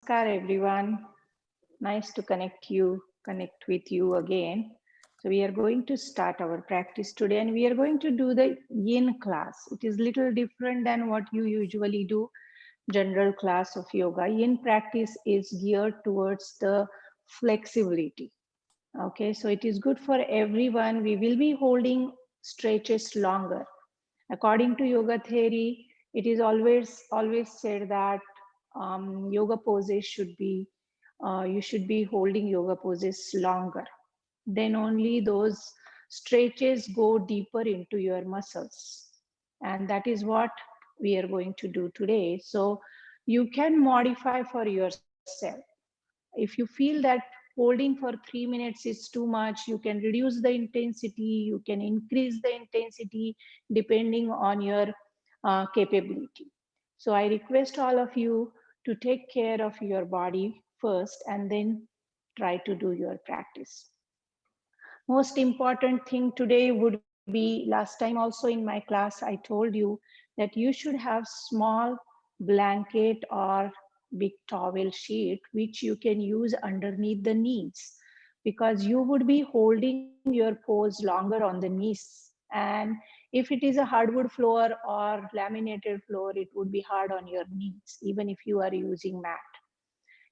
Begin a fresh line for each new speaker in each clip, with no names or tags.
Namaskar, everyone. Nice to connect with you again. So we are going to start our practice today, and we are going to do the yin class. It is little different than what you usually do, general class of yoga. Yin practice is geared towards the flexibility. Okay, so it is good for everyone. We will be holding stretches longer. According to yoga theory, it is always said that yoga poses should be you should be holding yoga poses longer. Then only those stretches go deeper into your muscles, and that is what we are going to do today. So you can modify for yourself. If you feel that holding for 3 minutes is too much, you can reduce the intensity, you can increase the intensity depending on your capability. So I request all of you to take care of your body first and then try to do your practice. Most important thing today would be, last time also in my class I told you that you should have small blanket or big towel sheet which you can use underneath the knees, because you would be holding your pose longer on the knees. And if it is a hardwood floor or laminated floor, it would be hard on your knees even if you are using mat.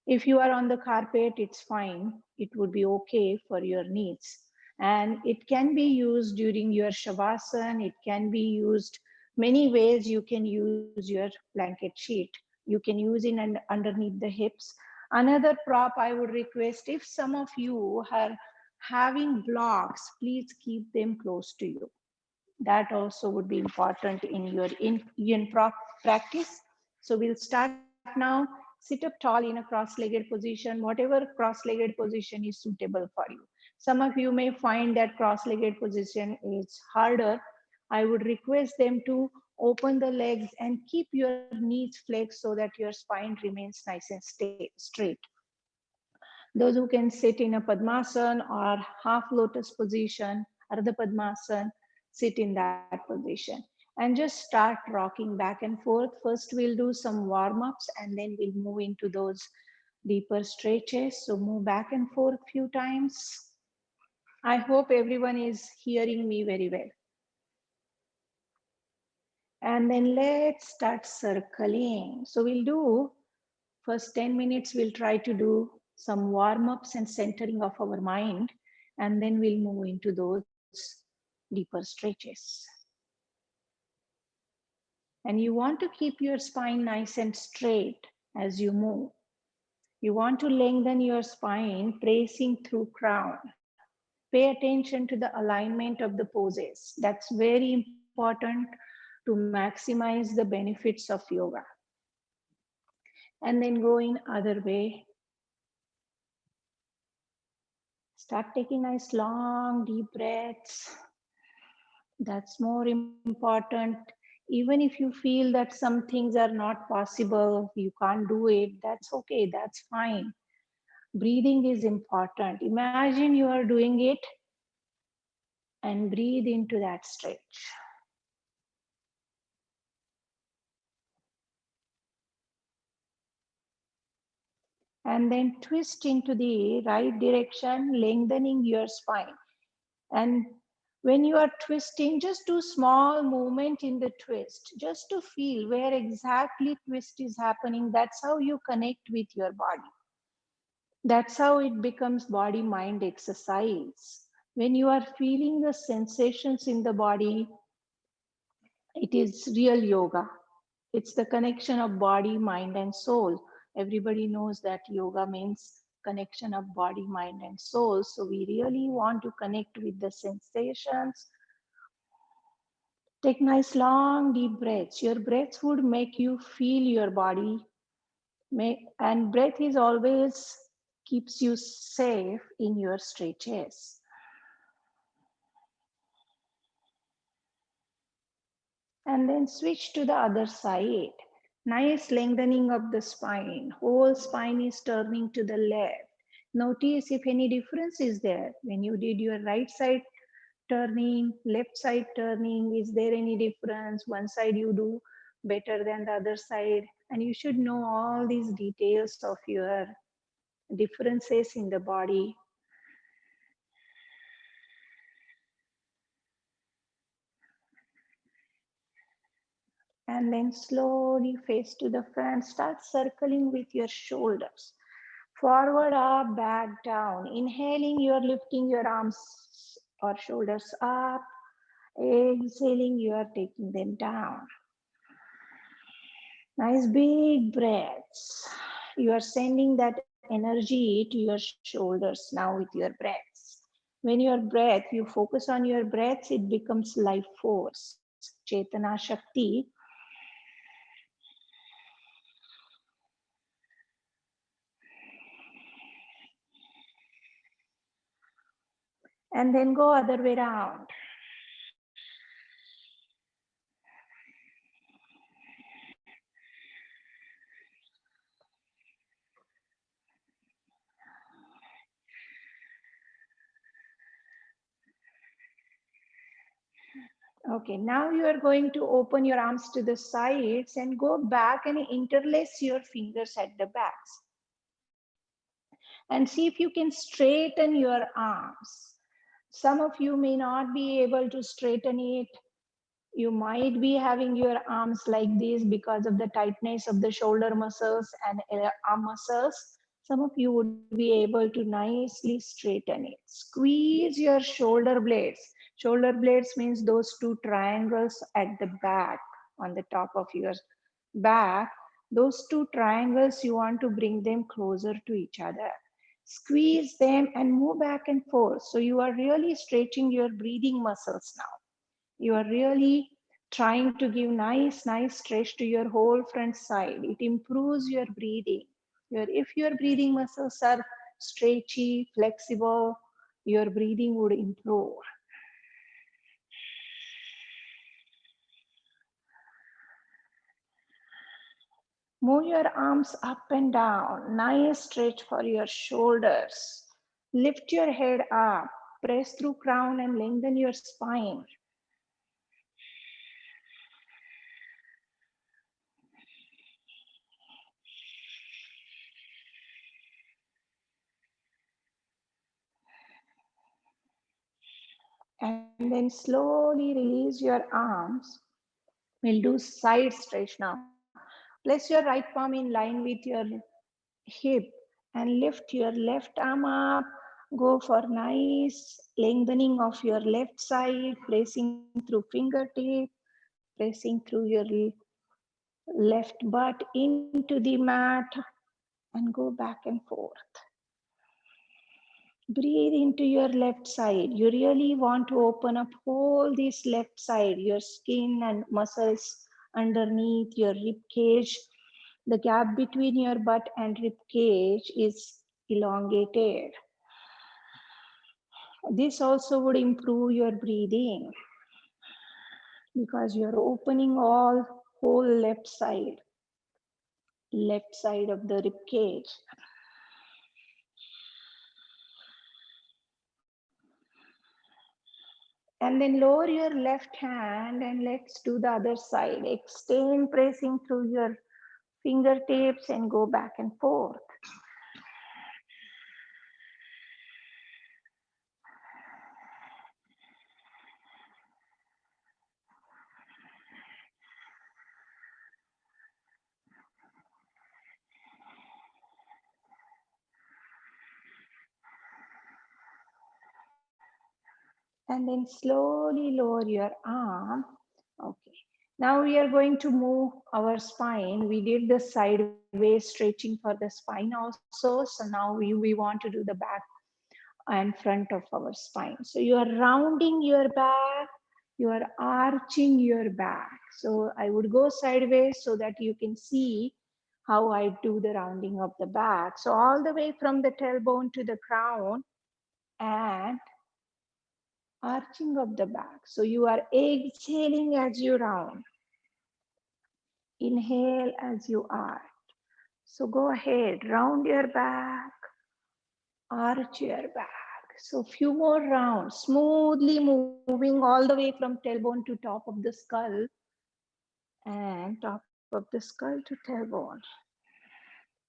If you are on the carpet, it's fine. It would be okay for your needs. And it can be used during your Shavasana. It can be used many ways. You can use your blanket sheet. You can use it underneath the hips. Another prop I would request, if some of you are having blocks, please keep them close to you. That also would be important in your in practice. So we'll start now. Sit up tall in a cross-legged position, whatever cross-legged position is suitable for you. Some of you may find that cross-legged position is harder. I would request them to open the legs and keep your knees flexed so that your spine remains nice and straight. Those who can sit in a Padmasana or half lotus position, Ardha Padmasana, sit in that position. And just start rocking back and forth. First, we'll do some warm ups and then we'll move into those deeper stretches. So, move back and forth a few times. I hope everyone is hearing me very well. And then let's start circling. So, we'll do first 10 minutes, we'll try to do some warm ups and centering of our mind, and then we'll move into those deeper stretches. And you want to keep your spine nice and straight as you move. You want to lengthen your spine, tracing through crown. Pay attention to the alignment of the poses. That's very important to maximize the benefits of yoga. And then go in other way. Start taking nice long deep breaths. That's more important. Even if you feel that some things are not possible, you can't do it, that's okay, that's fine. Breathing is important. Imagine you are doing it and breathe into that stretch. And then twist into the right direction, lengthening your spine. And when you are twisting, just do small movement in the twist, just to feel where exactly twist is happening. That's how you connect with your body. That's how it becomes body mind exercise. When you are feeling the sensations in the body, it is real yoga. It's the connection of body, mind, and soul. Everybody knows that yoga means connection of body, mind, and soul. So we really want to connect with the sensations. Take nice long deep breaths. Your breaths would make you feel your body. And breath is always keeps you safe in your stretches. And then switch to the other side. Nice lengthening of the spine. Whole spine is turning to the left. Notice if any difference is there. When you did your right side turning, left side turning, is there any difference? One side you do better than the other side. And you should know all these details of your differences in the body. And then slowly face to the front. Start circling with your shoulders. Forward up, back down. Inhaling, you are lifting your arms or shoulders up. Exhaling, you are taking them down. Nice big breaths. You are sending that energy to your shoulders now with your breaths. When your breath, you focus on your breaths, it becomes life force, Chetana Shakti. And then go other way around. Okay, now you are going to open your arms to the sides and go back and interlace your fingers at the backs. And see if you can straighten your arms. Some of you may not be able to straighten it. You might be having your arms like this because of the tightness of the shoulder muscles and arm muscles. Some of you would be able to nicely straighten it. Squeeze your shoulder blades. Shoulder blades means those two triangles at the back on the top of your back. Those two triangles, you want to bring them closer to each other. Squeeze them and move back and forth. So you are really stretching your breathing muscles now. You are really trying to give nice stretch to your whole front side. It improves your breathing. If your breathing muscles are stretchy, flexible, your breathing would improve. Move your arms up and down. Nice stretch for your shoulders. Lift your head up. Press through crown and lengthen your spine. And then slowly release your arms. We'll do side stretch now. Place your right palm in line with your hip and lift your left arm up. Go for nice lengthening of your left side, placing through fingertip, pressing through your left butt into the mat and go back and forth. Breathe into your left side. You really want to open up all this left side, your skin and muscles underneath your rib cage. The gap between your butt and rib cage is elongated. This also would improve your breathing because you're opening all whole left side of the rib cage. And then lower your left hand and let's do the other side. Extend, pressing through your fingertips and go back and forth. And then slowly lower your arm. Okay. Now we are going to move our spine. We did the sideways stretching for the spine also. So now we want to do the back and front of our spine. So you are rounding your back, you are arching your back. So I would go sideways so that you can see how I do the rounding of the back. So all the way from the tailbone to the crown and arching of the back. So you are exhaling as you round. Inhale as you arch. So go ahead, round your back, arch your back. So few more rounds, smoothly moving all the way from tailbone to top of the skull and top of the skull to tailbone.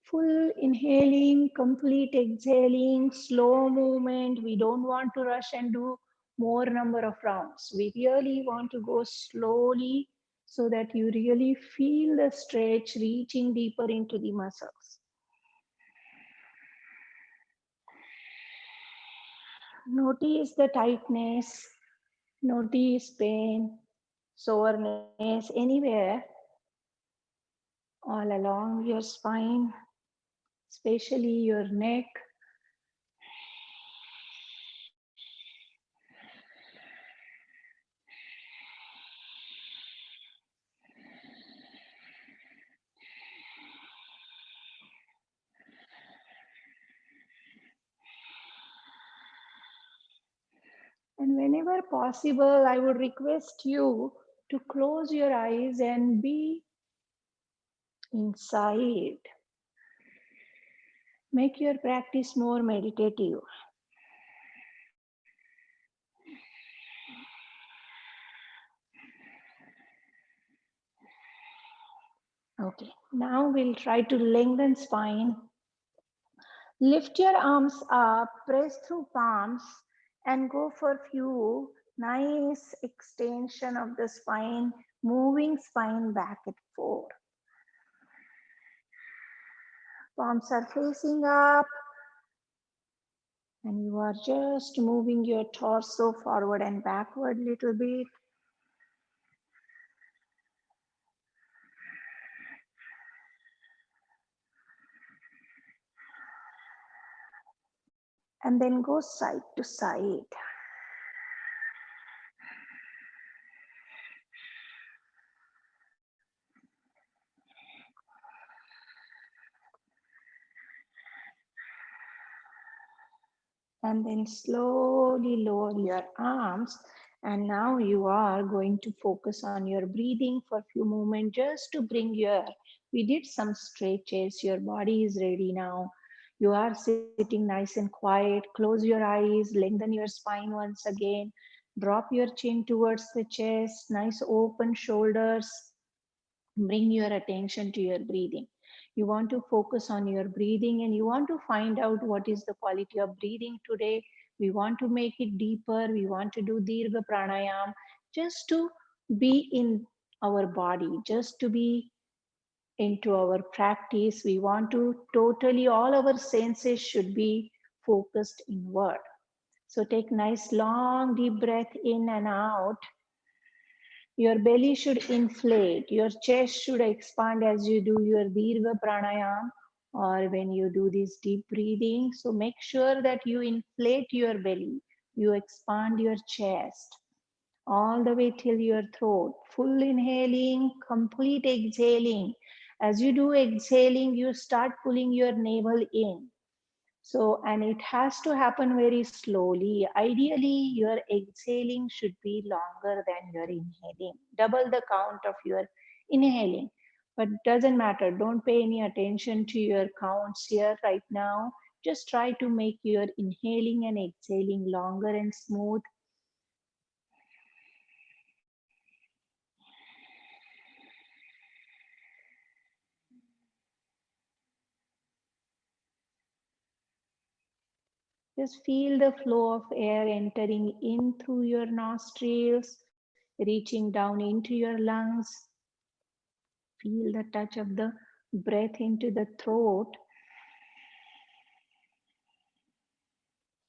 Full inhaling, complete exhaling, slow movement. We don't want to rush and do more number of rounds. We really want to go slowly so that you really feel the stretch reaching deeper into the muscles. Notice the tightness, notice pain, soreness anywhere all along your spine, especially your neck. And whenever possible, I would request you to close your eyes and be inside. Make your practice more meditative. Okay, now we'll try to lengthen spine. Lift your arms up, press through palms, and go for few nice extension of the spine, moving spine back and forth. Palms are facing up, and you are just moving your torso forward and backward a little bit. And then go side to side. And then slowly lower your arms. And now you are going to focus on your breathing for a few moments just to bring we did some stretches. Your body is ready now. You are sitting nice and quiet. Close your eyes, lengthen your spine once again. Drop your chin towards the chest, nice open shoulders. Bring your attention to your breathing. You want to focus on your breathing and you want to find out what is the quality of breathing today. We want to make it deeper. We want to do Dirgha Pranayama just to be in our body, just to be into our practice. We want to totally, all our senses should be focused inward. So take nice long deep breath in and out. Your belly should inflate, your chest should expand as you do your Dirgha Pranayama or when you do this deep breathing. So make sure that you inflate your belly, you expand your chest all the way till your throat. Full inhaling, complete exhaling. As you do exhaling, you start pulling your navel in. So, and it has to happen very slowly. Ideally, your exhaling should be longer than your inhaling. Double the count of your inhaling. But doesn't matter. Don't pay any attention to your counts here right now. Just try to make your inhaling and exhaling longer and smooth. Just feel the flow of air entering in through your nostrils, reaching down into your lungs. Feel the touch of the breath into the throat.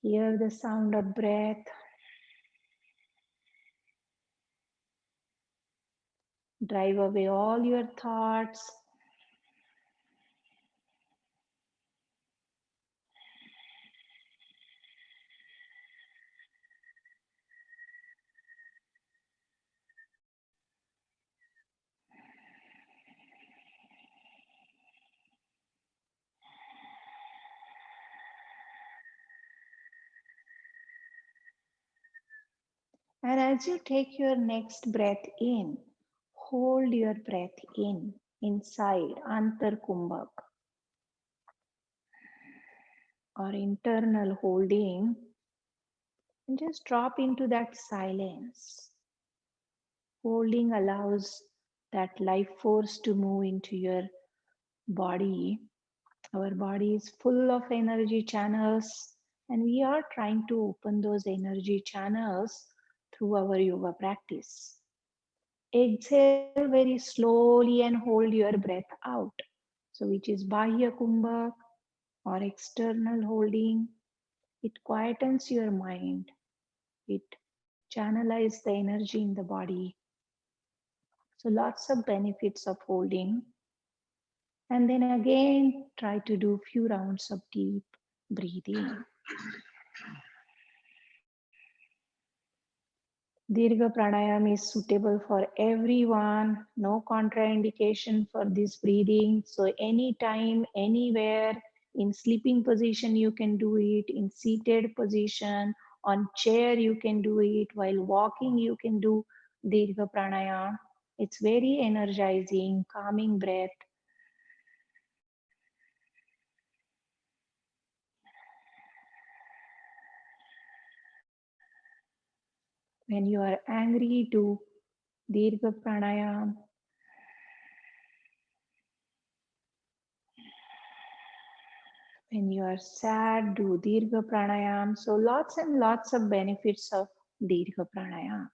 Hear the sound of breath. Drive away all your thoughts. And as you take your next breath in, hold your breath in inside Antar Kumbhak or internal holding, and just drop into that silence. Holding allows that life force to move into your body. Our body is full of energy channels, and we are trying to open those energy channels through our yoga practice. Exhale very slowly and hold your breath out. So, which is Bahya Kumbhak or external holding. It quietens your mind, it channelizes the energy in the body. So, lots of benefits of holding. And then again, try to do few rounds of deep breathing. Dirga pranayama is suitable for everyone. No contraindication for this breathing. So anytime, anywhere, in sleeping position you can do it, in seated position, on chair you can do it, while walking you can do Dirga pranayama. It's very energizing, calming breath. When you are angry, do Dirga pranayama. When you are sad, do Dirga pranayama. So lots and lots of benefits of Dirga pranayama.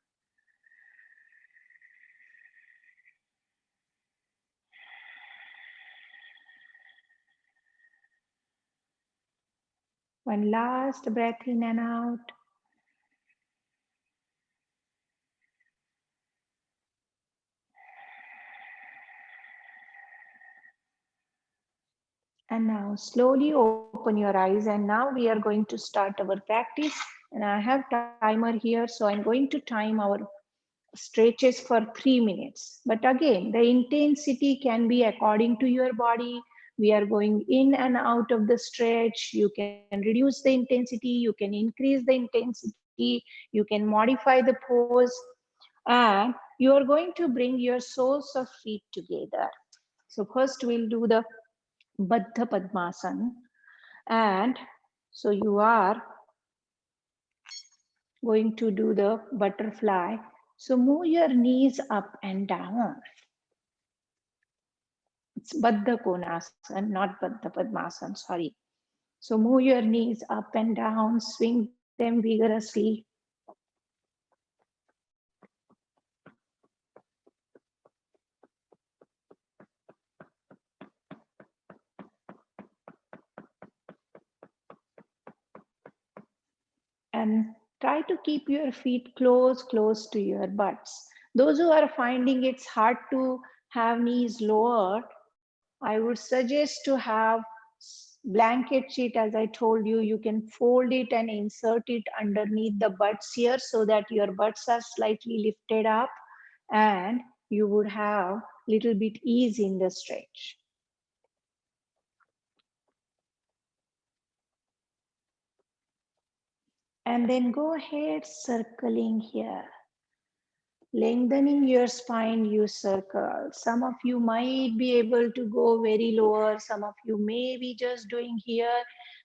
One last breath in and out. And now slowly open your eyes. And now we are going to start our practice. And I have timer here, so I'm going to time our stretches for 3 minutes. But again, the intensity can be according to your body. We are going in and out of the stretch. You can reduce the intensity, you can increase the intensity, you can modify the pose, and you are going to bring your soles of feet together. So first we'll do the Baddha Padmasana, and so you are going to do the butterfly. So move your knees up and down. It's Baddha Konasana, not Baddha Padmasana, sorry. So move your knees up and down, swing them vigorously. And try to keep your feet close to your butts. Those who are finding it's hard to have knees lower, I would suggest to have blanket sheet. As I told you, you can fold it and insert it underneath the butts here so that your butts are slightly lifted up, and you would have little bit ease in the stretch. And then go ahead circling here. Lengthening your spine, you circle. Some of you might be able to go very lower. Some of you may be just doing here,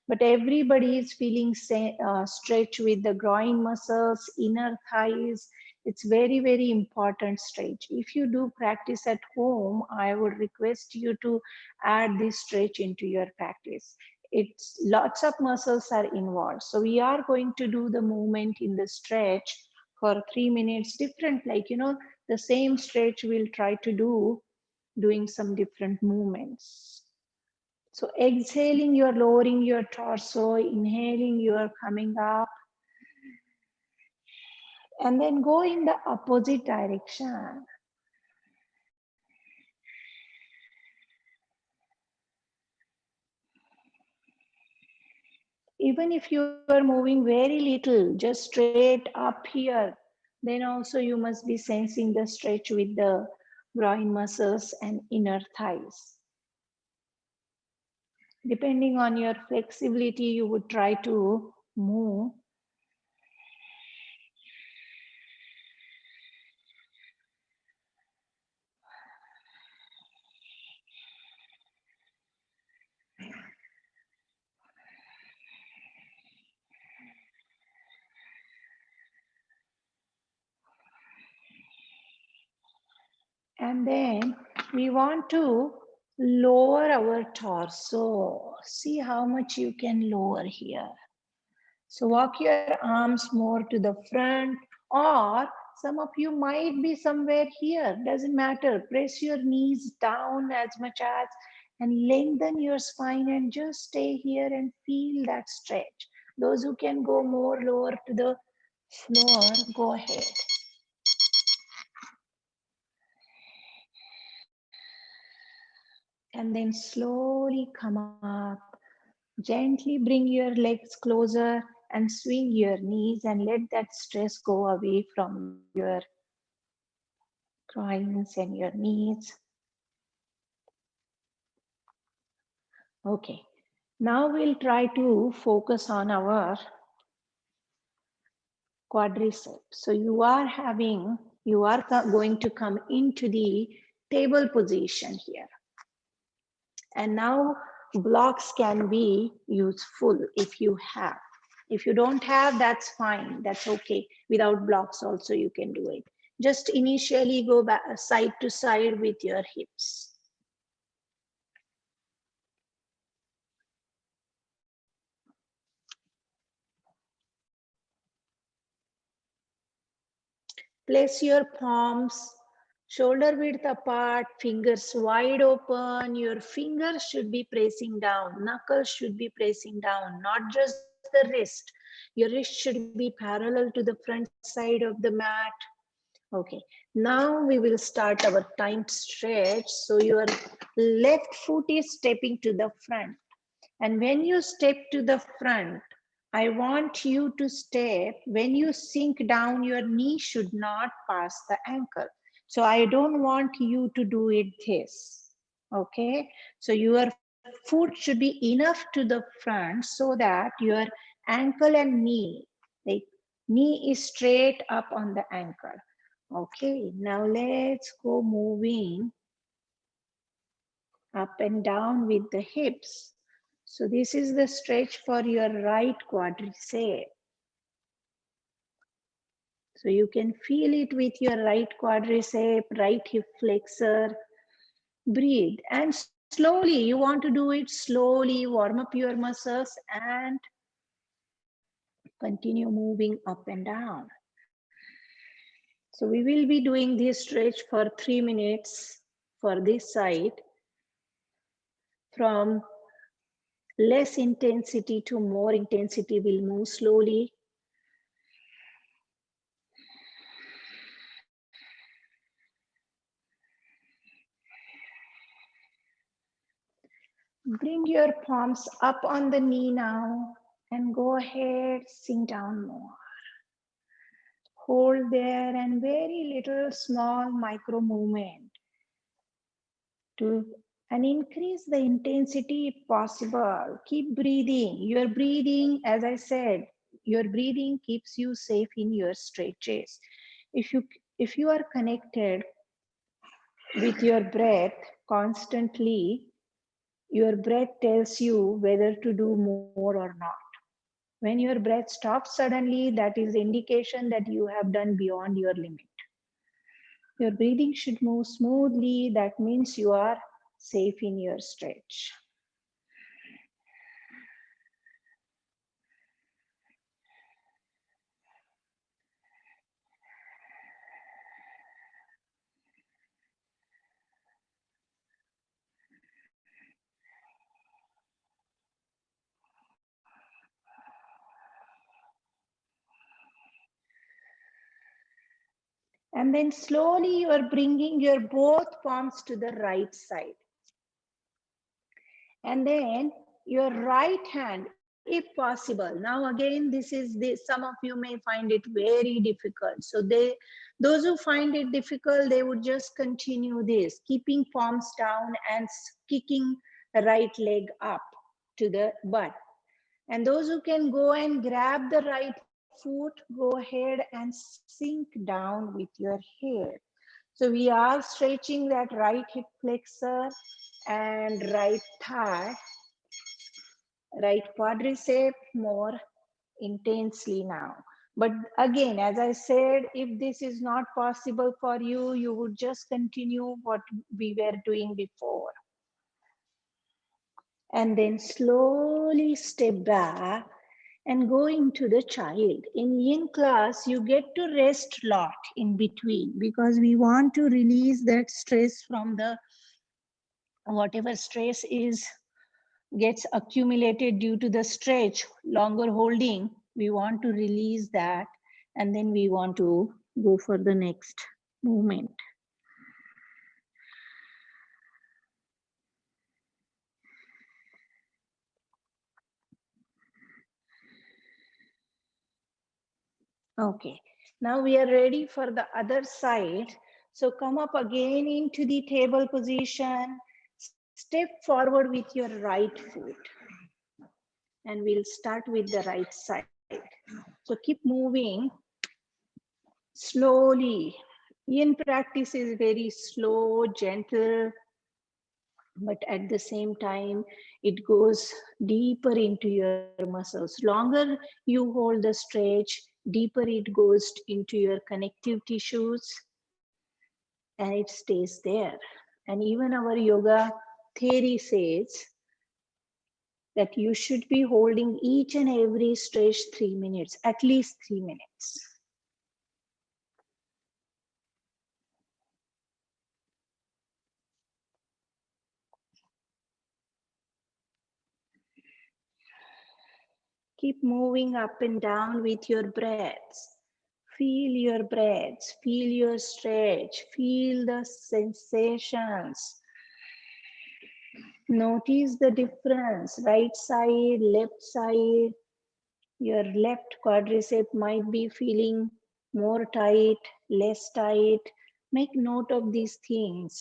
but everybody is feeling stretch with the groin muscles, inner thighs. It's very, very important stretch. If you do practice at home, I would request you to add this stretch into your practice. It's lots of muscles are involved. So we are going to do the movement in the stretch for 3 minutes, different, like, the same stretch we'll try to do, doing some different movements. So exhaling, you're lowering your torso, inhaling, you're coming up, and then go in the opposite direction. Even if you are moving very little, just straight up here, then also you must be sensing the stretch with the groin muscles and inner thighs. Depending on your flexibility, you would try to move. And And then we want to lower our torso. See how much you can lower here. So walk your arms more to the front, or some of you might be somewhere here. Doesn't matter. Press your knees down as much as and lengthen your spine and just stay here and feel that stretch. Those who can go more lower to the floor, go ahead. And then slowly come up. Gently bring your legs closer and swing your knees and let that stress go away from your groins and your knees. Okay, now we'll try to focus on our quadriceps. So you are going to come into the table position here. And now blocks can be useful if you have. If you don't have, that's fine. That's okay. Without blocks also you can do it. Just initially go back side to side with your hips. Place your palms shoulder width apart, fingers wide open. Your fingers should be pressing down. Knuckles should be pressing down, not just the wrist. Your wrist should be parallel to the front side of the mat. Okay, now we will start our timed stretch. So your left foot is stepping to the front. And when you step to the front, I want you to step. When you sink down, your knee should not pass the ankle. So I don't want you to do it this. Okay, so your foot should be enough to the front so that your ankle and knee, like knee is straight up on the ankle. Okay, now let's go moving up and down with the hips. So this is the stretch for your right quadricep. So you can feel it with your right quadricep, right hip flexor. Breathe and slowly, you want to do it slowly, warm up your muscles and continue moving up and down. So we will be doing this stretch for 3 minutes for this side. From less intensity to more intensity, we'll move slowly. Bring your palms up on the knee now and go ahead, sink down more. Hold there and very little small micro movement to and increase the intensity if possible. Keep breathing. Your breathing, as I said, your breathing keeps you safe in your stretches. If you are connected with your breath constantly, your breath tells you whether to do more or not. When your breath stops suddenly, that is indication that you have done beyond your limit. Your breathing should move smoothly. That means you are safe in your stretch. And then slowly you are bringing your both palms to the right side. And then your right hand, if possible. Now again, some of you may find it very difficult. So those who find it difficult, they would just continue this, keeping palms down and kicking the right leg up to the butt. And those who can go and grab the right foot, go ahead and sink down with your head. So we are stretching that right hip flexor and right thigh, right quadricep more intensely now. But again, as I said, if this is not possible for you, you would just continue what we were doing before. And then slowly step back and go into the child. In yin class, you get to rest a lot in between because we want to release that stress from the, whatever stress is gets accumulated due to the stretch, longer holding, we want to release that, and then we want to go for the next movement. Okay, now we are ready for the other side. So come up again into the table position, step forward with your right foot. And we'll start with the right side. So keep moving slowly. Yin practice is very slow, gentle, but at the same time, it goes deeper into your muscles. Longer you hold the stretch, deeper it goes into your connective tissues, and it stays there. And even our yoga theory says that you should be holding each and every stretch 3 minutes, at least 3 minutes. Keep moving up and down with your breaths. Feel your breaths, feel your stretch, feel the sensations. Notice the difference, right side, left side. Your left quadricep might be feeling more tight, less tight. Make note of these things.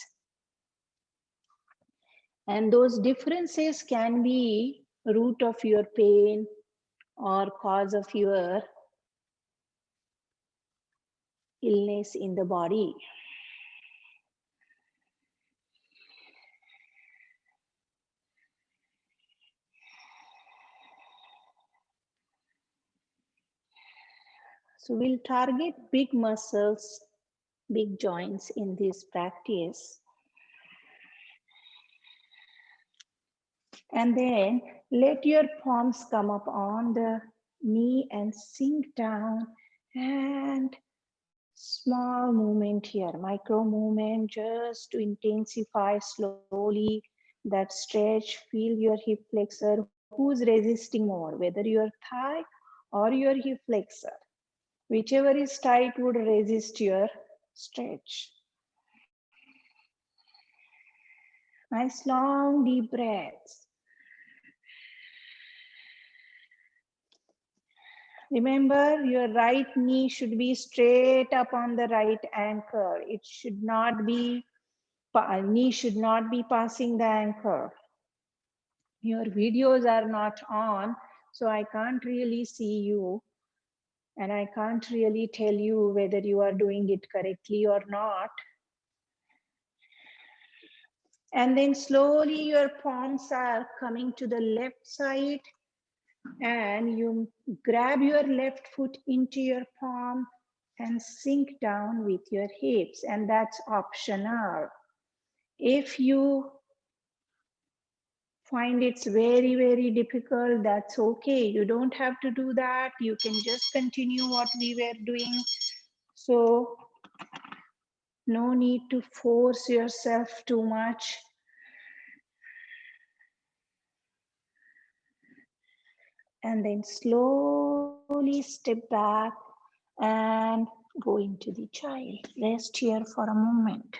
And those differences can be root of your pain or cause of your illness in the body. So we'll target big muscles, big joints in this practice. And then let your palms come up on the knee and sink down, and small movement here, micro movement, just to intensify slowly that stretch. Feel your hip flexor. Who's resisting more, whether your thigh or your hip flexor? Whichever is tight would resist your stretch. Nice long deep breaths. Remember, your right knee should be straight up on the right ankle. It should not be, knee should not be passing the ankle. Your videos are not on, so I can't really see you. And I can't really tell you whether you are doing it correctly or not. And then slowly your palms are coming to the left side, and you grab your left foot into your palm and sink down with your hips, and that's optional. If you find it's very, very difficult, that's okay. You don't have to do that. You can just continue what we were doing. So no need to force yourself too much. And then slowly step back and go into the child. Rest here for a moment.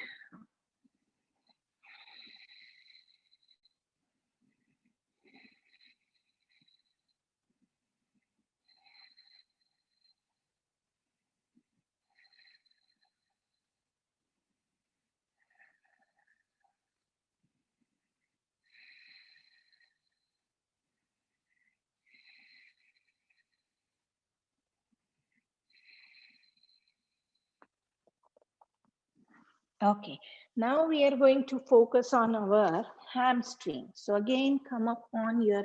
Okay, now we are going to focus on our hamstring. So again, come up on your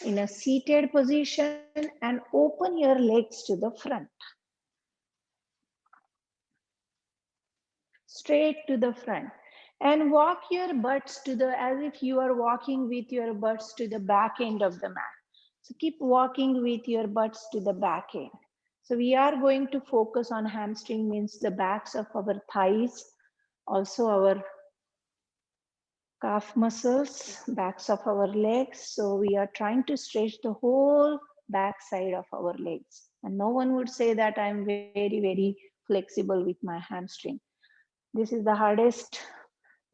in a seated position and open your legs to the front. Straight to the front. And walk your butts to the, as if you are walking with your butts to the back end of the mat. So keep walking with your butts to the back end. So we are going to focus on hamstring, means the backs of our thighs, also our calf muscles, backs of our legs. So we are trying to stretch the whole back side of our legs. And no one would say that I'm very, very flexible with my hamstring. This is the hardest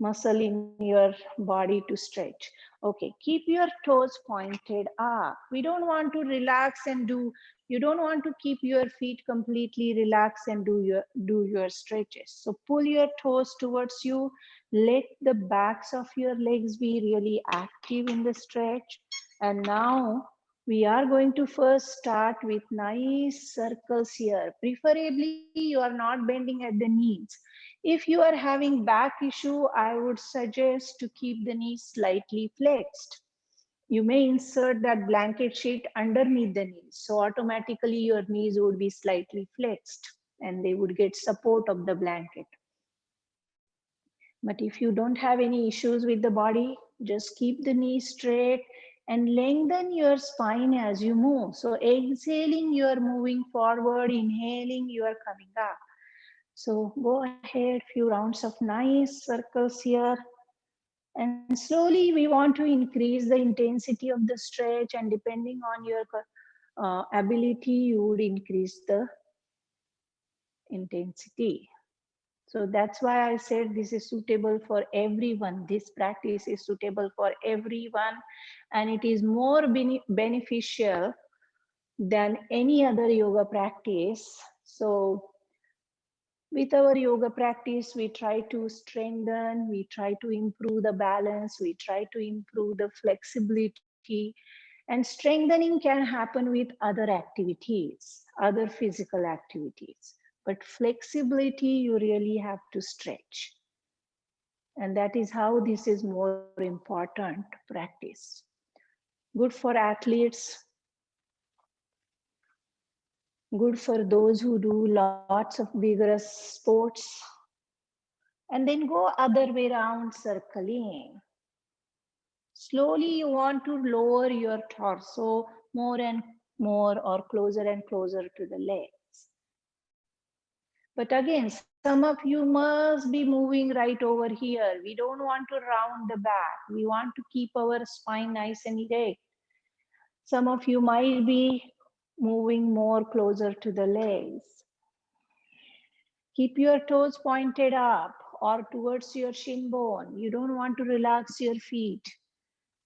muscle in your body to stretch. Okay, keep your toes pointed up. We don't want to relax and do, you don't want to keep your feet completely relaxed and do your stretches. So pull your toes towards you. Let the backs of your legs be really active in the stretch. And now we are going to first start with nice circles here. Preferably you are not bending at the knees. If you are having back issue, I would suggest to keep the knees slightly flexed. You may insert that blanket sheet underneath the knees. So automatically your knees would be slightly flexed and they would get support of the blanket. But if you don't have any issues with the body, just keep the knees straight and lengthen your spine as you move. So exhaling, you are moving forward, inhaling, you are coming up. So go ahead, few rounds of nice circles here. And slowly we want to increase the intensity of the stretch, and depending on your ability, you would increase the intensity. So that's why I said this is suitable for everyone. This practice is suitable for everyone, and it is more beneficial than any other yoga practice. So with our yoga practice, we try to strengthen, we try to improve the balance, we try to improve the flexibility, and strengthening can happen with other activities, other physical activities. But flexibility, you really have to stretch. And that is how this is more important practice. Good for athletes, good for those who do lots of vigorous sports. And then go other way around, circling. Slowly you want to lower your torso more and more, or closer and closer to the legs. But again, some of you must be moving right over here. We don't want to round the back. We want to keep our spine nice and erect. Some of you might be moving more closer to the legs. Keep your toes pointed up or towards your shin bone. You don't want to relax your feet.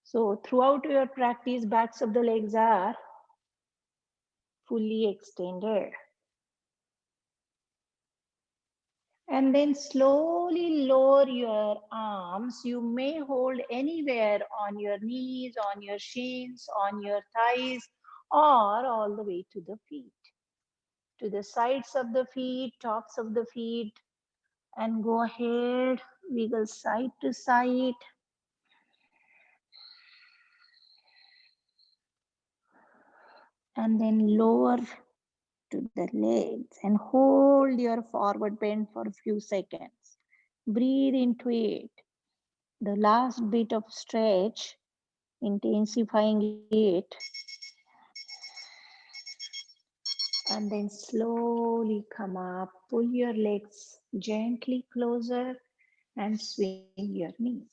So throughout your practice, backs of the legs are fully extended. And then slowly lower your arms. You may hold anywhere on your knees, on your shins, on your thighs, or all the way to the feet. To the sides of the feet, tops of the feet, and go ahead, wiggle side to side. And then lower to the legs and hold your forward bend for a few seconds. Breathe into it. The last bit of stretch, intensifying it. And then slowly come up, pull your legs gently closer and swing your knees.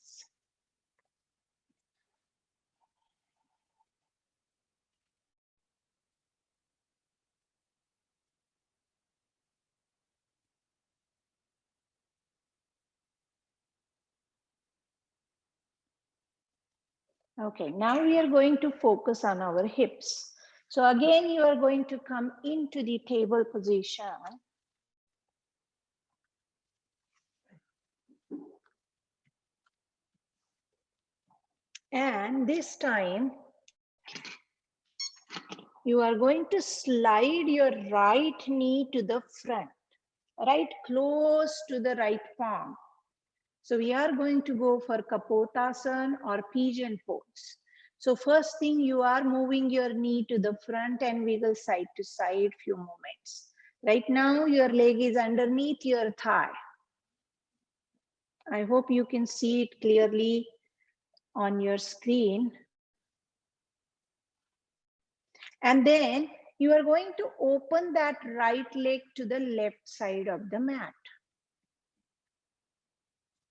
Okay, now we are going to focus on our hips. So again, you are going to come into the table position. And this time, you are going to slide your right knee to the front, right close to the right palm. So we are going to go for Kapotasana or Pigeon Pose. So first thing, you are moving your knee to the front and wiggle side to side few moments. Right now, your leg is underneath your thigh. I hope you can see it clearly on your screen. And then you are going to open that right leg to the left side of the mat.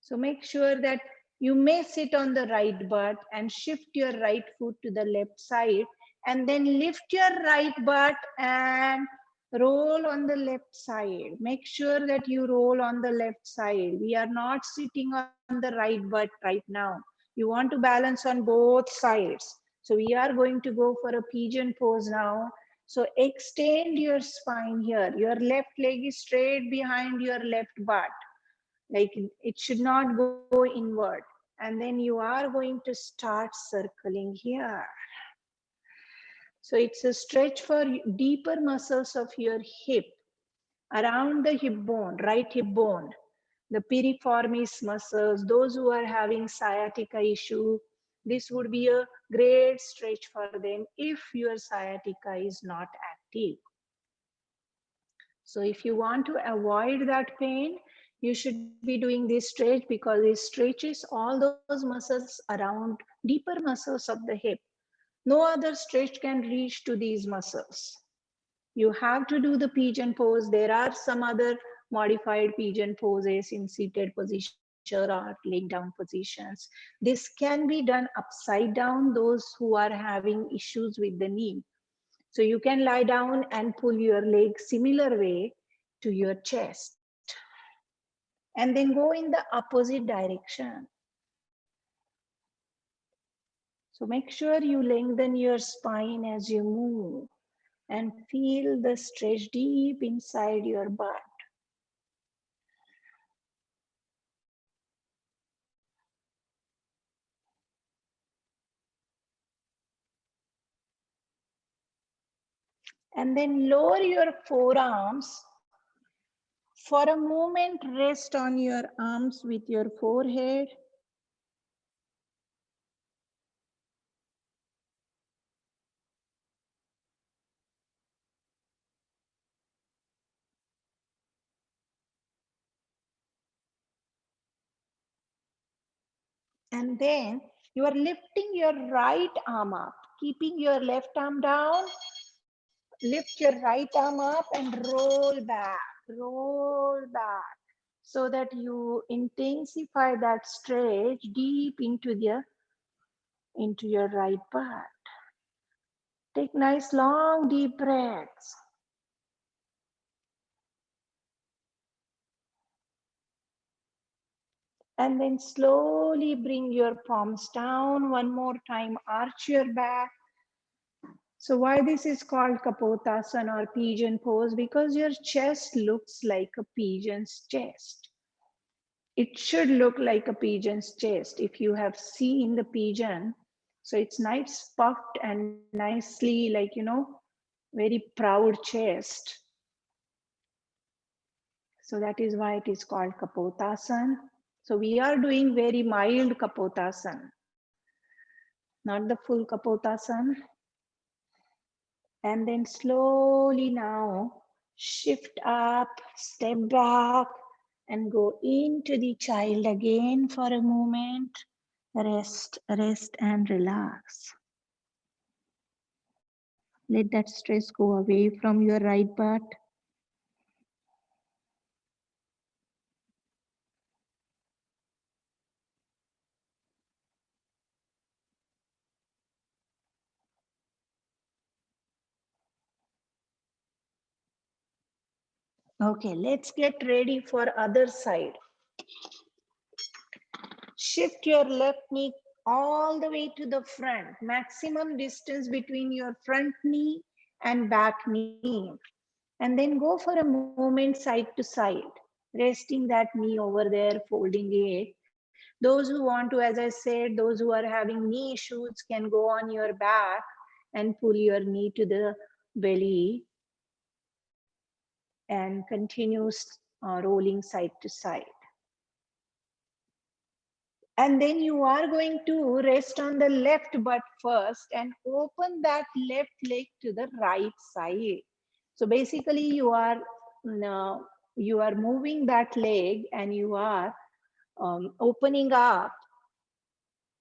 So make sure that you may sit on the right butt and shift your right foot to the left side, and then lift your right butt and roll on the left side. Make sure that you roll on the left side. We are not sitting on the right butt right now. You want to balance on both sides. So we are going to go for a pigeon pose now. So extend your spine here. Your left leg is straight behind your left butt. Like it should not go inward. And then you are going to start circling here. So it's a stretch for deeper muscles of your hip, around the hip bone, right hip bone, the piriformis muscles, those who are having sciatica issue. This would be a great stretch for them if your sciatica is not active. So if you want to avoid that pain, you should be doing this stretch because it stretches all those muscles around deeper muscles of the hip. No other stretch can reach to these muscles. You have to do the pigeon pose. There are some other modified pigeon poses in seated position or laying down positions. This can be done upside down, those who are having issues with the knee. So you can lie down and pull your leg similar way to your chest. And then go in the opposite direction. So make sure you lengthen your spine as you move and feel the stretch deep inside your butt. And then lower your forearms. For a moment, rest on your arms with your forehead. And then you are lifting your right arm up, keeping your left arm down. Lift your right arm up and roll back, so that you intensify that stretch deep into your right butt. Take nice long deep breaths. And then slowly bring your palms down one more time, arch your back. So why this is called Kapotasana or pigeon pose? Because your chest looks like a pigeon's chest. It should look like a pigeon's chest. If you have seen the pigeon, so it's nice puffed and nicely, like, very proud chest. So that is why it is called Kapotasana. So we are doing very mild Kapotasana, not the full Kapotasana. And then slowly now shift up, step back, and go into the child again for a moment. Rest and relax. Let that stress go away from your right butt. Okay, let's get ready for other side. Shift your left knee all the way to the front. Maximum distance between your front knee and back knee. And then go for a moment side to side, resting that knee over there, folding it. Those who want to, as I said, those who are having knee issues can go on your back and pull your knee to the belly and continue rolling side to side. And then you are going to rest on the left butt first and open that left leg to the right side. So basically you are moving that leg and you are opening up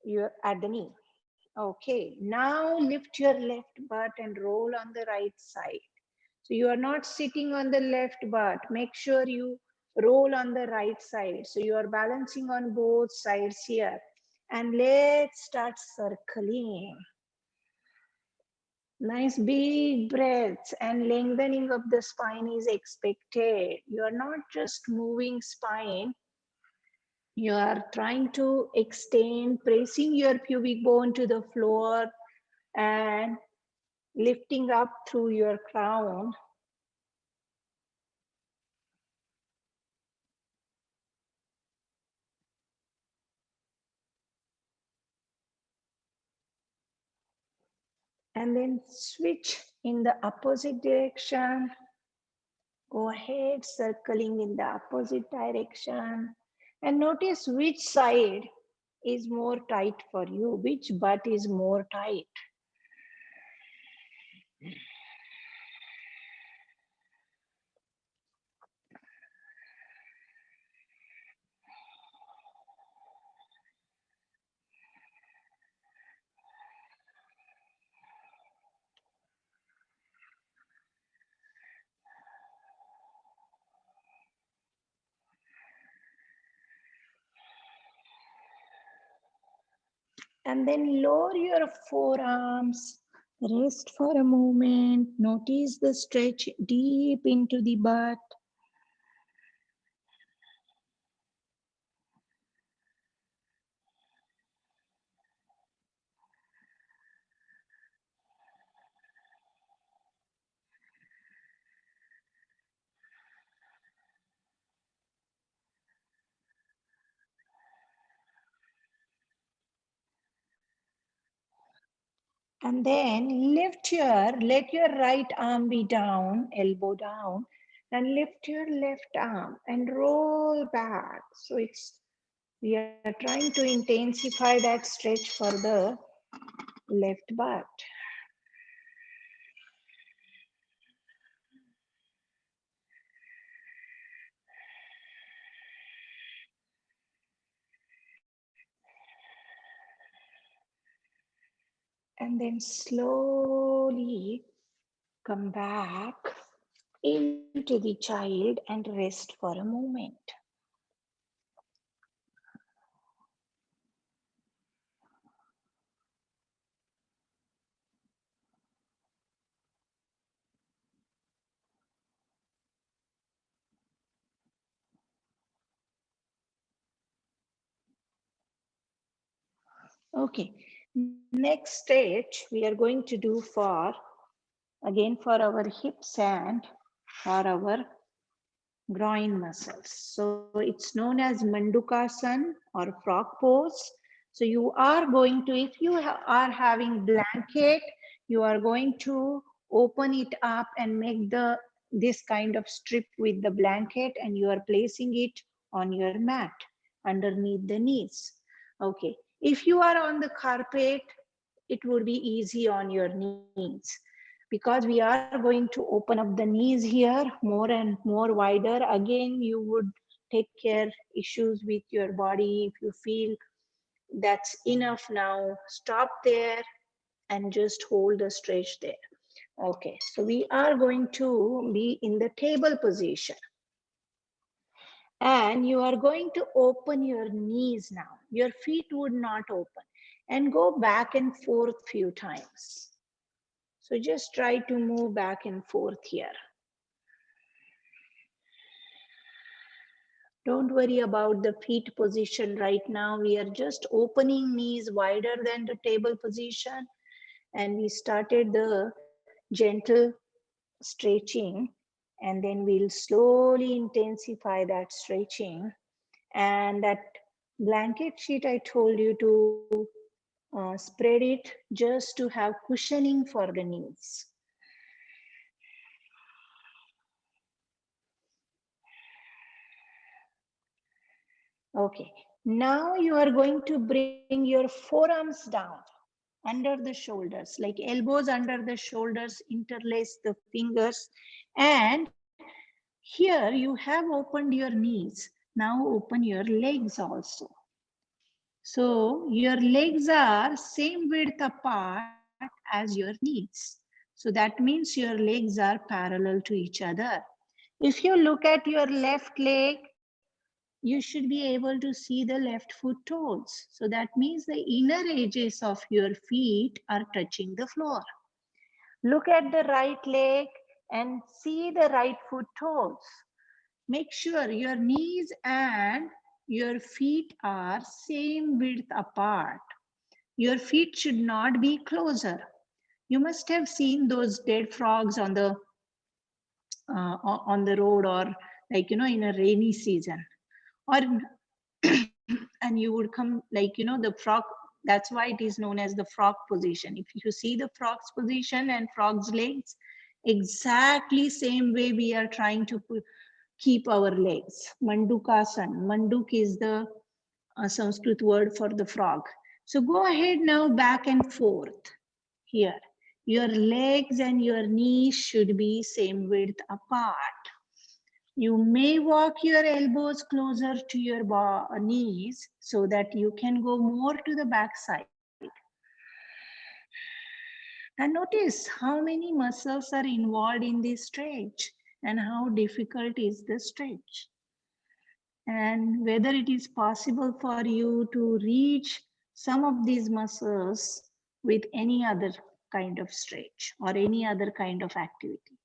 your at the knee. Okay, now lift your left butt and roll on the right side. So you are not sitting on the left butt. Make sure you roll on the right side. So you are balancing on both sides here. And let's start circling. Nice big breaths and lengthening of the spine is expected. You are not just moving spine. You are trying to extend, pressing your pubic bone to the floor and lifting up through your crown. And then switch in the opposite direction. Go ahead, circling in the opposite direction. And notice which side is more tight for you, which butt is more tight. And then lower your forearms, rest for a moment, notice the stretch deep into the butt. And then let your right arm be down, elbow down, and lift your left arm and roll back. So we are trying to intensify that stretch for the left butt. And then slowly come back into the child and rest for a moment. Okay, next stretch we are going to do again for our hips and for our groin muscles. So it's known as Mandukasana or frog pose. So you are going to, if you are having blanket, you are going to open it up and make this kind of strip with the blanket and you are placing it on your mat underneath the knees. Okay. If you are on the carpet, it would be easy on your knees because we are going to open up the knees here more and more wider. Again, you would take care issues with your body. If you feel that's enough now, stop there and just hold the stretch there. Okay, so we are going to be in the table position. And you are going to open your knees now. Your feet would not open. And go back and forth few times. So just try to move back and forth here. Don't worry about the feet position right now. We are just opening knees wider than the table position. And we started the gentle stretching. And then we'll slowly intensify that stretching. And that blanket sheet, I told you to spread it just to have cushioning for the knees. Okay, Now you are going to bring your forearms down under the shoulders, like elbows under the shoulders, interlace the fingers. And here you have opened your knees. Now open your legs also. So your legs are same width apart as your knees. So that means your legs are parallel to each other. If you look at your left leg, you should be able to see the left foot toes. So that means the inner edges of your feet are touching the floor. Look at the right leg and see the right foot toes. Make sure your knees and your feet are same width apart. Your feet should not be closer. You must have seen those dead frogs on the road, or like in a rainy season, or and you would come like the frog. That's why it is known as the frog position. If you see the frog's position and frog's legs, exactly same way we are trying to keep our legs. Mandukasana. Manduk is the Sanskrit word for the frog. So go ahead now, back and forth here. Your legs and your knees should be same width apart. You may walk your elbows closer to your knees so that you can go more to the back side. And notice how many muscles are involved in this stretch and how difficult is the stretch. And whether it is possible for you to reach some of these muscles with any other kind of stretch or any other kind of activity.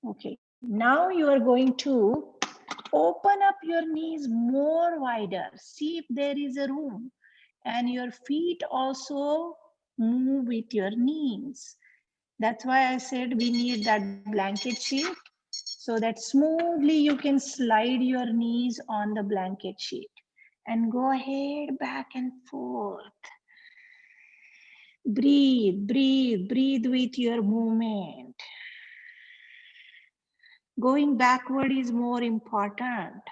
Okay, now you are going to open up your knees more wider. See if there is a room. And your feet also move with your knees. That's why I said we need that blanket sheet so that smoothly you can slide your knees on the blanket sheet. And go ahead, back and forth. Breathe, breathe, breathe with your movement. Going backward is more important.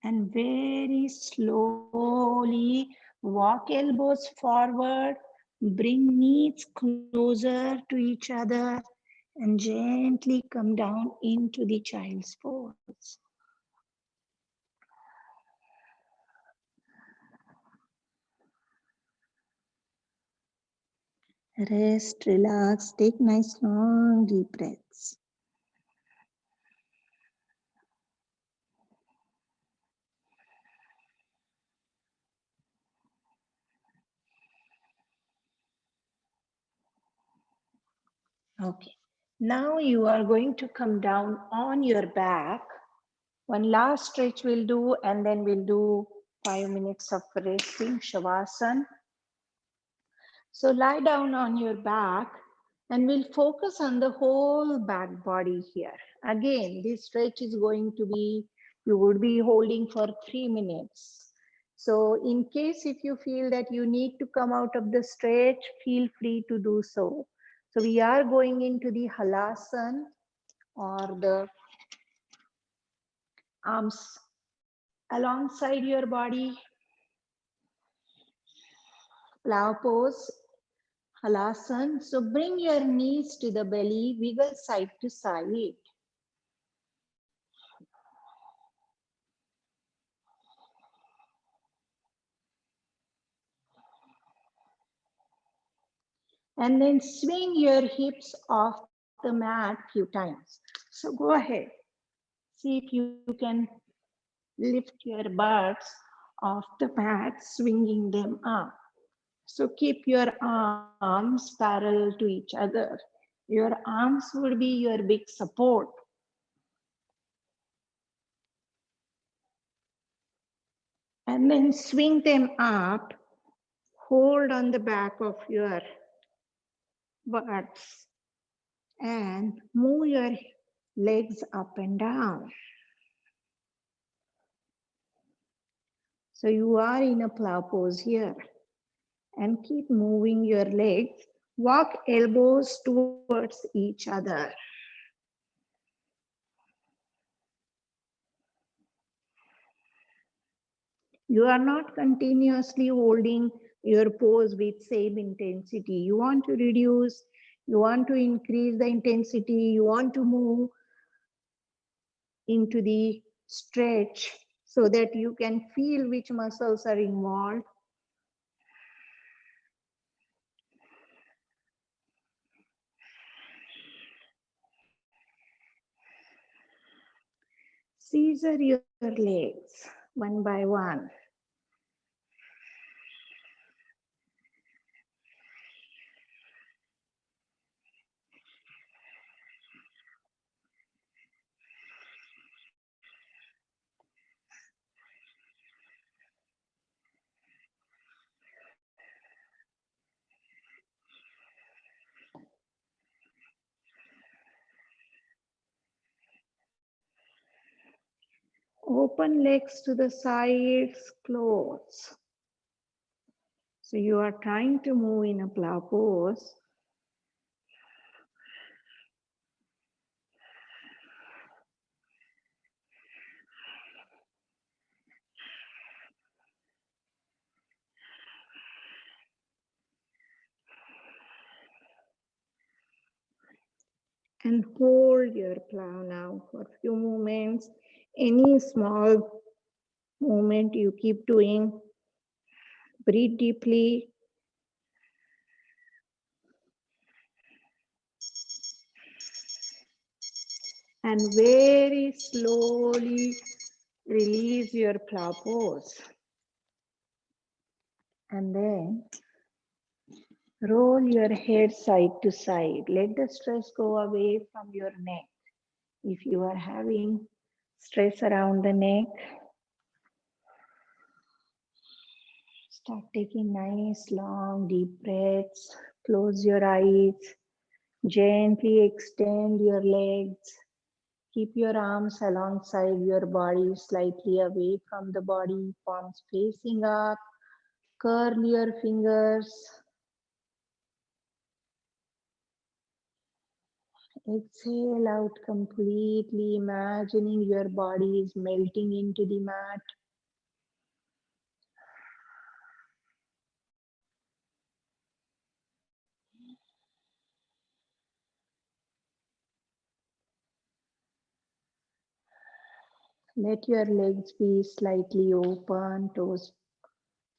And very slowly walk elbows forward, bring knees closer to each other, and gently come down into the child's pose. Rest, relax, take nice long deep breaths. Okay, now you are going to come down on your back. One last stretch we'll do, and then we'll do 5 minutes of resting, Shavasana. So lie down on your back and we'll focus on the whole back body here. Again, this stretch is going to be, you would be holding for 3 minutes. So in case if you feel that you need to come out of the stretch, feel free to do so. So we are going into the Halasana, or the arms alongside your body, plow pose, Halasana. So bring your knees to the belly, wiggle side to side. And then swing your hips off the mat few times. So go ahead. See if you can lift your butts off the mat, swinging them up. So keep your arms parallel to each other. Your arms would be your big support. And then swing them up. Hold on the back of your butts and move your legs up and down. So you are in a plow pose here and keep moving your legs. Walk elbows towards each other. You are not continuously holding your pose with same intensity. You want to reduce, you want to increase the intensity, you want to move into the stretch so that you can feel which muscles are involved. Scissor your legs one by one. Open legs to the sides, close. So you are trying to move in a plow pose. And hold your plow now for a few moments. Any small movement you keep doing. Breathe deeply. And very slowly release your plow pose. And then roll your head side to side. Let the stress go away from your neck. If you are having stress around the neck, start taking nice long deep breaths. Close your eyes. Gently extend your legs. Keep your arms alongside your body, slightly away from the body, palms facing up. Curl your fingers. Exhale out completely, imagining your body is melting into the mat. Let your legs be slightly open, toes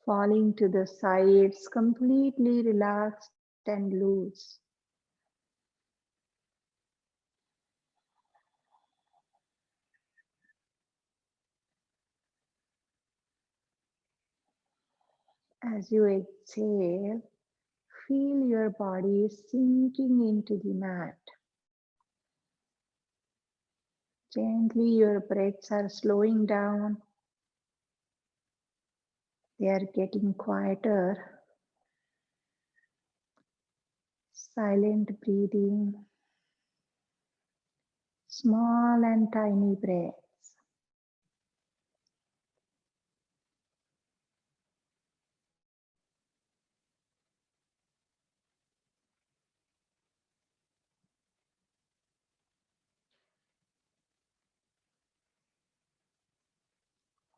falling to the sides, completely relaxed and loose. As you exhale, feel your body sinking into the mat. Gently, your breaths are slowing down. They are getting quieter. Silent breathing, small and tiny breaths.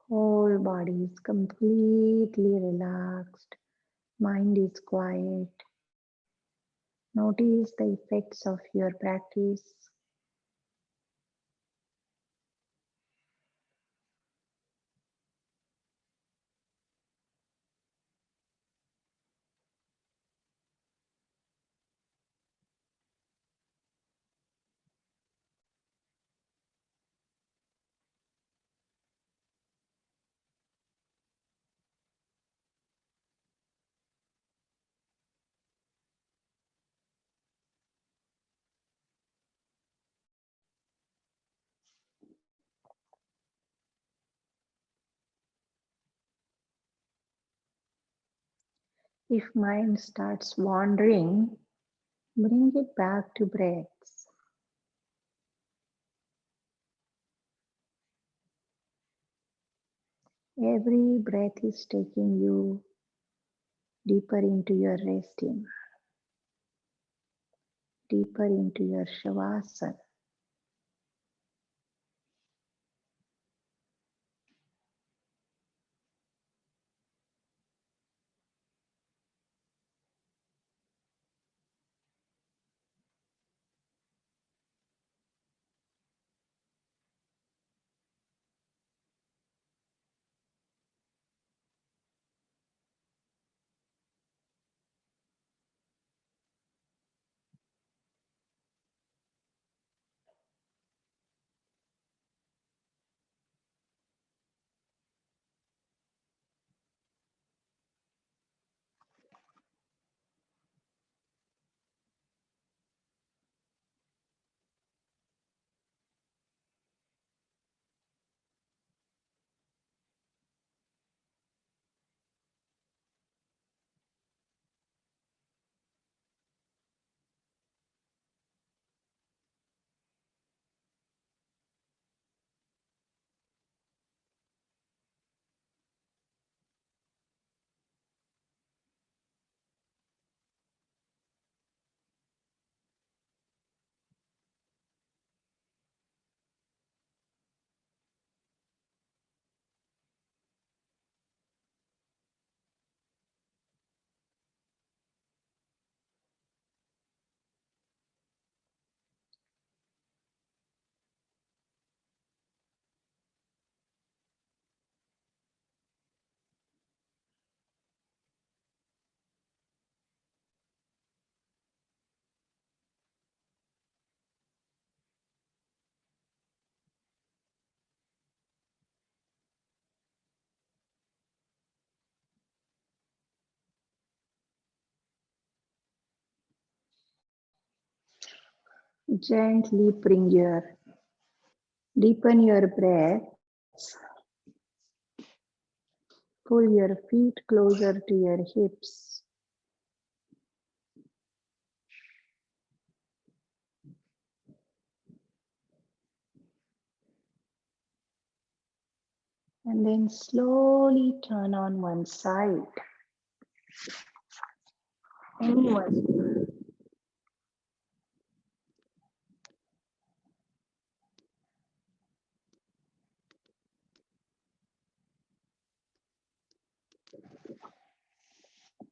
Whole body is completely relaxed. Mind is quiet. Notice the effects of your practice. If mind starts wandering, bring it back to breaths. Every breath is taking you deeper into your resting, deeper into your Shavasana. Gently deepen your breaths. Pull your feet closer to your hips. And then slowly turn on one side. Inward.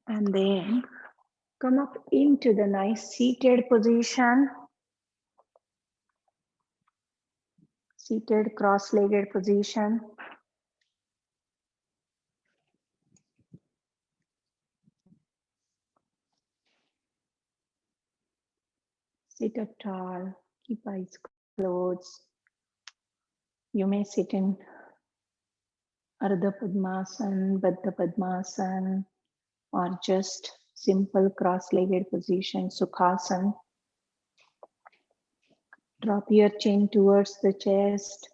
And then come up into the nice seated position. Seated cross-legged position. Sit up tall. Keep eyes closed. You may sit in Ardha Padmasana, Baddha Padmasana, or just simple cross-legged position, Sukhasana. Drop your chin towards the chest.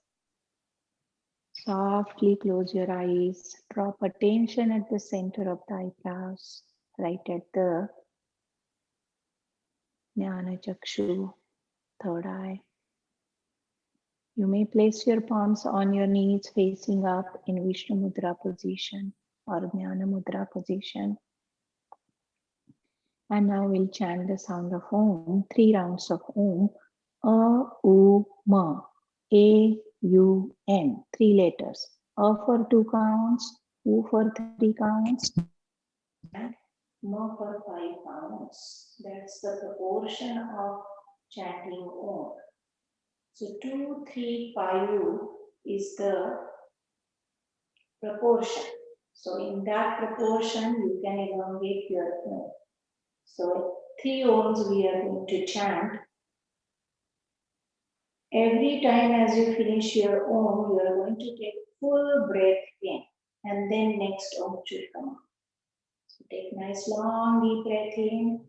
Softly close your eyes. Drop attention at the center of the eyebrows, right at the Jnana Chakshu, third eye. You may place your palms on your knees facing up in Vishnu Mudra position or Jnana Mudra position. And now we'll chant the sound of Om, 3 rounds of Om. A, U, Ma. A, U, M. 3 letters. A for 2 counts, U for 3 counts, and Ma for 5 counts. That's the proportion of chanting Om. So 2, 3, 5 is the proportion. So in that proportion, you can elongate your Om. So 3 Oms we are going to chant. Every time as you finish your Om, you are going to take full breath in, and then next Om should come out. So take nice long deep breath in.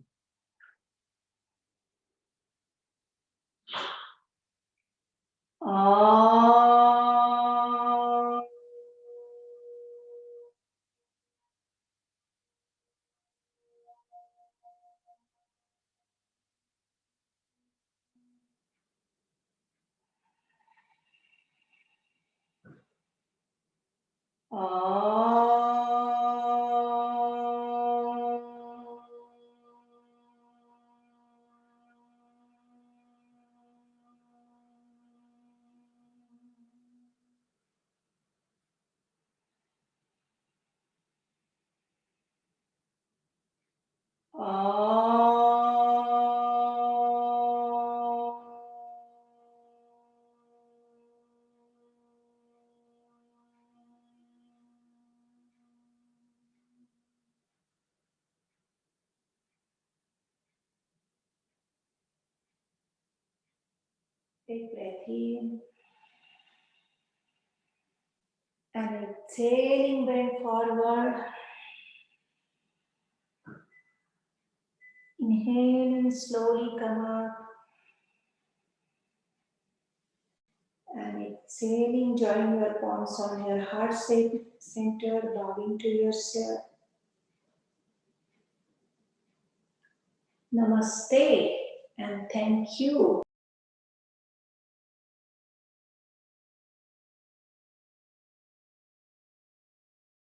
Take breath in and exhaling, bend forward. Inhaling, slowly come up. And exhaling, join your palms on your heart center, bowing to yourself. Namaste and thank you.